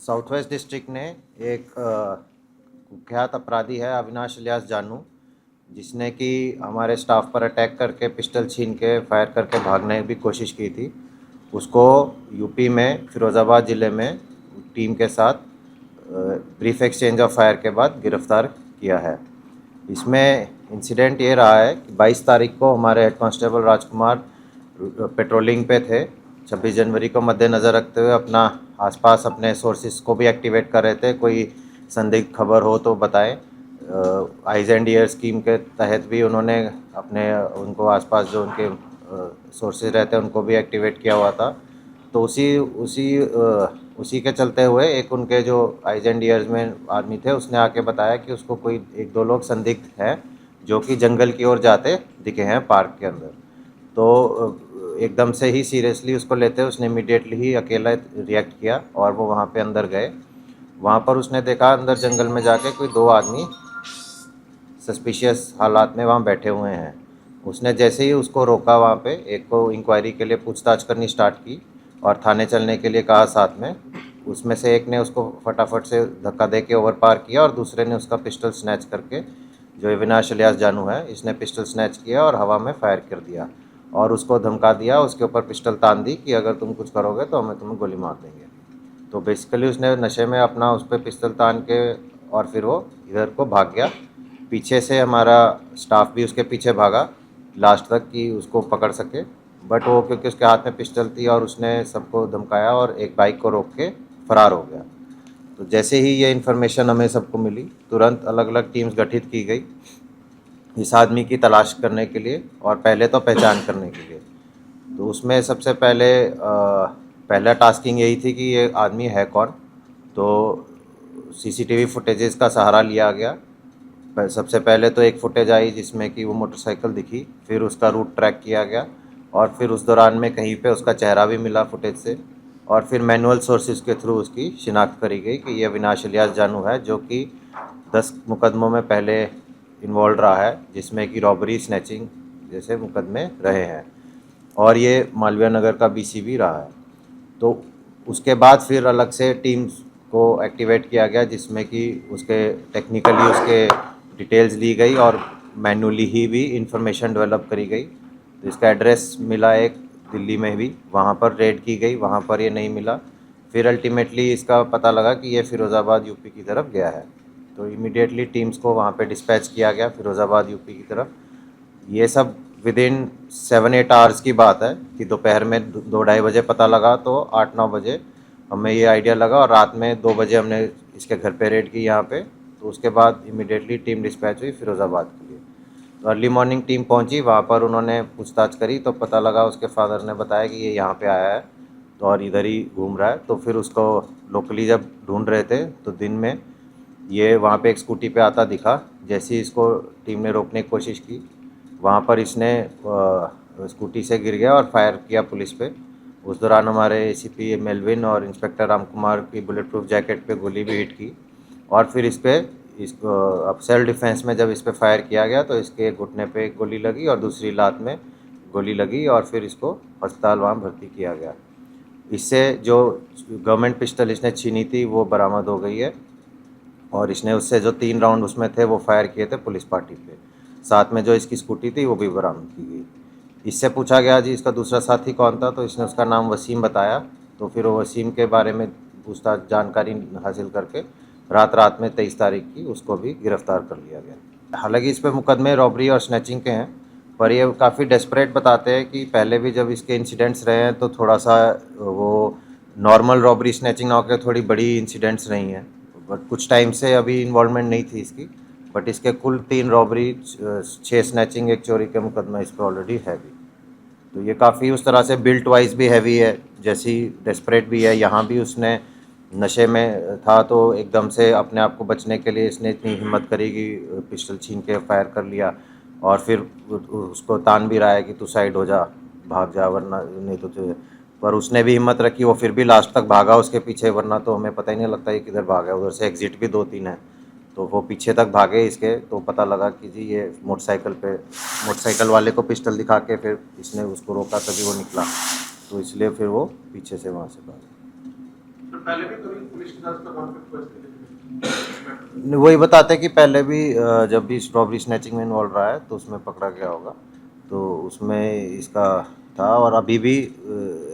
South west district ने एक कुख्यात अपराधी है अविनाश इलियास जानू, जिसने कि हमारे स्टाफ पर अटैक करके पिस्टल छीन के फायर करके भागने की कोशिश की थी। उसको यूपी में फिरोज़ाबाद ज़िले में टीम के साथ ब्रीफ एक्सचेंज ऑफ फायर के बाद गिरफ्तार किया है। इसमें इंसिडेंट ये रहा है कि 22 तारीख को हमारे हेड कांस्टेबल राजकुमार पेट्रोलिंग पे थे। 26 जनवरी को मद्देनज़र रखते हुए अपना आसपास अपने सोर्सेज को भी एक्टिवेट कर रहे थे। कोई संदिग्ध खबर हो तो बताएं। आइज़ एंड ईयर स्कीम के तहत भी उन्होंने अपने उनको आसपास जो उनके सोर्सेज रहते हैं उनको भी एक्टिवेट किया हुआ था। तो उसी के चलते हुए एक उनके जो आइज़ एंड ईयर्स में आदमी थे, उसने आके बताया कि उसको कोई एक दो लोग संदिग्ध हैं जो कि जंगल की ओर जाते दिखे हैं पार्क के अंदर। तो एकदम से ही सीरियसली उसको लेते उसने इमीडिएटली ही अकेला रिएक्ट किया और वो वहाँ पे अंदर गए। वहाँ पर उसने देखा अंदर जंगल में जाके कोई दो आदमी सस्पिशियस हालात में वहाँ बैठे हुए हैं। उसने जैसे ही उसको रोका, वहाँ पे एक को इंक्वायरी के लिए पूछताछ करनी स्टार्ट की और थाने चलने के लिए कहा साथ में। उसमें से एक ने उसको फटाफट से धक्का दे के ओवर पार किया और दूसरे ने उसका पिस्टल स्नैच करके, जो अविनाश इलियास जानू है, इसने पिस्टल स्नैच किया और हवा में फायर कर दिया और उसको धमका दिया, उसके ऊपर पिस्टल तान दी कि अगर तुम कुछ करोगे तो हमें तुम्हें गोली मार देंगे। तो बेसिकली उसने नशे में अपना उस पर पिस्टल तान के और फिर वो इधर को भाग गया। पीछे से हमारा स्टाफ भी उसके पीछे भागा लास्ट तक कि उसको पकड़ सके, बट वो क्योंकि उसके हाथ में पिस्टल थी और उसने सबको धमकाया और एक बाइक को रोक के फ़रार हो गया। तो जैसे ही ये इन्फॉर्मेशन हमें सबको मिली, तुरंत अलग अलग टीम्स गठित की गई इस आदमी की तलाश करने के लिए और पहले तो पहचान करने के लिए। तो उसमें सबसे पहला टास्किंग यही थी कि ये आदमी है कौन। तो सीसीटीवी फुटेजेस का सहारा लिया गया। सबसे पहले तो एक फुटेज आई जिसमें कि वो मोटरसाइकिल दिखी, फिर उसका रूट ट्रैक किया गया और फिर उस दौरान में कहीं पे उसका चेहरा भी मिला फुटेज से, और फिर मैनुअल सोर्सेज के थ्रू उसकी शिनाख्त करी गई कि ये अविनाश इलियास जानू है, जो कि 10 मुकदमों में पहले इन्वॉल्व रहा है, जिसमें कि रॉबरी, स्नैचिंग जैसे मुकदमे रहे हैं और ये मालवीय नगर का बीसी भी रहा है। तो उसके बाद फिर अलग से टीम्स को एक्टिवेट किया गया जिसमें कि उसके टेक्निकली उसके डिटेल्स ली गई और मैन्युअली ही भी इंफॉर्मेशन डेवलप करी गई। तो इसका एड्रेस मिला एक दिल्ली में भी, वहाँ पर रेड की गई, वहाँ पर ये नहीं मिला। फिर अल्टीमेटली इसका पता लगा कि ये फिरोज़ाबाद यूपी की तरफ गया है। तो इमीडिएटली टीम्स को वहाँ पे डिस्पैच किया गया फिरोज़ाबाद यूपी की तरफ। ये सब विदिन 7-8 आवर्स की बात है कि दोपहर में 2-2:30 बजे पता लगा, तो 8-9 बजे हमें ये आइडिया लगा और रात में 2 बजे हमने इसके घर पे रेड की यहाँ पे। तो उसके बाद इमीडिएटली टीम डिस्पैच हुई फिरोज़ाबाद के लिए। तो अर्ली मॉर्निंग टीम पहुँची, वहाँ पर उन्होंने पूछताछ करी तो पता लगा, उसके फादर ने बताया कि ये यहाँ पे आया है तो और इधर ही घूम रहा है। तो फिर उसको लोकली जब ढूंढ रहे थे तो दिन में ये वहाँ पे एक स्कूटी पे आता दिखा। जैसे ही इसको टीम ने रोकने की कोशिश की, वहाँ पर इसने स्कूटी से गिर गया और फायर किया पुलिस पे। उस दौरान हमारे एसीपी मेलविन और इंस्पेक्टर राम कुमार की बुलेट प्रूफ जैकेट पे गोली भी हिट की और फिर इसको अब सेल्फ डिफेंस में जब इस पर फायर किया गया तो इसके घुटने पे एक गोली लगी और दूसरी लात में गोली लगी और फिर इसको अस्पताल वहाँ भर्ती किया गया। इससे जो गवर्नमेंट पिस्टल इसने छीनी थी वो बरामद हो गई है और इसने उससे जो 3 राउंड उसमें थे वो फायर किए थे पुलिस पार्टी पे। साथ में जो इसकी स्कूटी थी वो भी बरामद की गई। इससे पूछा गया जी इसका दूसरा साथी कौन था, तो इसने उसका नाम वसीम बताया। तो फिर वो वसीम के बारे में पूछताछ जानकारी हासिल करके रात में 23 तारीख की उसको भी गिरफ्तार कर लिया गया। हालांकि इस पर मुकदमे रॉबरी और स्नैचिंग के हैं, पर ये काफ़ी डेस्परेट बताते हैं कि पहले भी जब इसके इंसिडेंट्स रहे हैं तो थोड़ा सा वो नॉर्मल रॉबरी स्नैचिंग ना होकर थोड़ी बड़ी इंसिडेंट्स रही हैं। बट कुछ टाइम से अभी इन्वॉल्वमेंट नहीं थी इसकी, बट इसके कुल 3 रॉबरी, 6 स्नैचिंग, 1 चोरी के मुकदमा इस पर ऑलरेडी है भी। तो ये काफ़ी उस तरह से बिल्ट वाइज भी हैवी है, जैसी डेस्परेट भी है। यहाँ भी उसने नशे में था तो एकदम से अपने आप को बचने के लिए इसने इतनी हिम्मत करी कि पिस्टल छीन के फायर कर लिया और फिर उसको तान भी रहा है कि तू साइड हो जा, भाग जा, वरना नहीं तो तुझे। पर उसने भी हिम्मत रखी, वो फिर भी लास्ट तक भागा उसके पीछे, वरना तो हमें पता ही नहीं लगता ये किधर भागा। उधर से एग्जिट भी 2-3 है, तो वो पीछे तक भागे इसके। तो पता लगा कि जी ये मोटरसाइकिल वाले को पिस्टल दिखा के फिर इसने उसको रोका तभी वो निकला, तो इसलिए फिर वो पीछे से वहाँ से भागा। पहले भी कभी पुलिस के साथ उसका कॉन्फ्लिक्ट हुआ इसके लिए? वही बताते हैं कि पहले भी जब भी स्ट्रॉबेरी स्नैचिंग में इन्वॉल्व रहा है तो उसमें पकड़ा गया होगा, तो उसमें इसका था। और अभी भी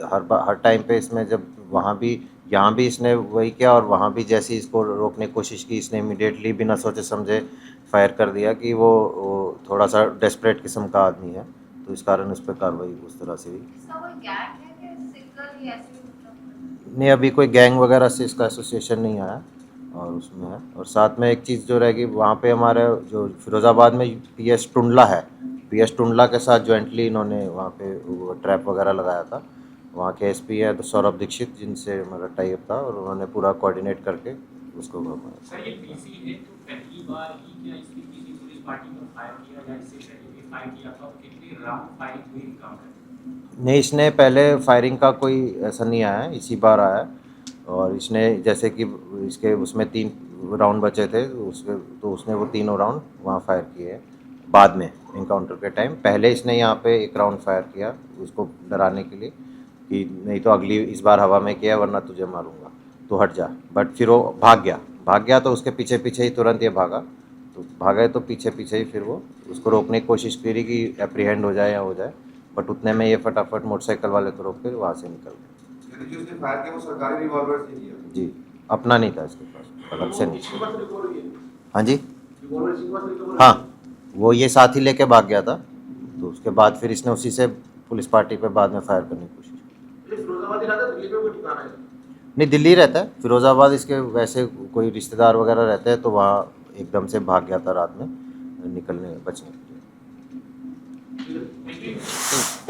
हर टाइम पे इसमें जब वहाँ भी यहाँ भी इसने वही किया, और वहाँ भी जैसे ही इसको रोकने की कोशिश की इसने इमीडिएटली बिना सोचे समझे फायर कर दिया कि वो थोड़ा सा डेस्परेट किस्म का आदमी है, तो इस कारण उस पर कार्रवाई उस तरह से हुई। इसका कोई गैंग है क्या सिंगल ही ऐसे मतलब? नहीं, अभी कोई गैंग वगैरह से इसका एसोसिएशन नहीं आया और उसमें है। और साथ में एक चीज़ जो रहेगी वहाँ पे हमारे जो फिरोज़ाबाद में पीएस टुंडला है, पीएस टुंडला के साथ जॉइंटली इन्होंने वहाँ पे वो ट्रैप वगैरह लगाया था। वहाँ के एसपी है तो सौरभ दीक्षित, जिनसे हमारा टाइप था, और उन्होंने पूरा कोऑर्डिनेट करके उसको घुमाया। सर ये पीसी है तो पहली बार ही क्या इसने किसी पुलिस पार्टी पर फायर किया या इससे पहले भी फायर किया था, और कितने राउंड फायर हुए इनकाउंटर? नहीं, इसने पहले फायरिंग का कोई ऐसा नहीं आया है, इसी बार आया है। और इसने जैसे कि इसके उसमें 3 राउंड बचे थे उसके, तो उसने वो तीनों राउंड वहाँ फायर किए हैं बाद में इनकाउंटर के टाइम। पहले इसने यहाँ पे एक राउंड फायर किया उसको डराने के लिए कि नहीं तो अगली इस बार हवा में किया वरना तुझे मारूंगा तो हट जा। बट फिर वो भाग गया तो उसके पीछे पीछे ही तुरंत ये भागा, तो भागा तो पीछे पीछे ही फिर वो उसको रोकने की कोशिश करी कि एप्रीहेंड हो जाए या हो जाए, बट उतने में ये फटाफट मोटरसाइकिल वाले को रोक कर वहाँ से निकल गए। यानी जो उसने फायर किया वो सरकारी रिवॉल्वर से किया? जी, अपना नहीं था इसके पास, अलग से नहीं। इसी बात से रिकॉर्ड हुई है? हाँ जी, रिवॉल्वर इसी बात से रिकॉर्ड? हाँ, वो ये साथ ही लेके भाग गया था, तो उसके बाद फिर इसने उसी से पुलिस पार्टी पे बाद में फायर करने की कोशिश की। ये फिरोजाबाद ही रहता है, दिल्ली में कोई ठिकाना है? नहीं, दिल्ली रहता है, फिरोज़ाबाद इसके वैसे कोई रिश्तेदार वगैरह रहते हैं, तो वहाँ एकदम से भाग गया था रात में बचने के लिए। ठीक है। Thank you.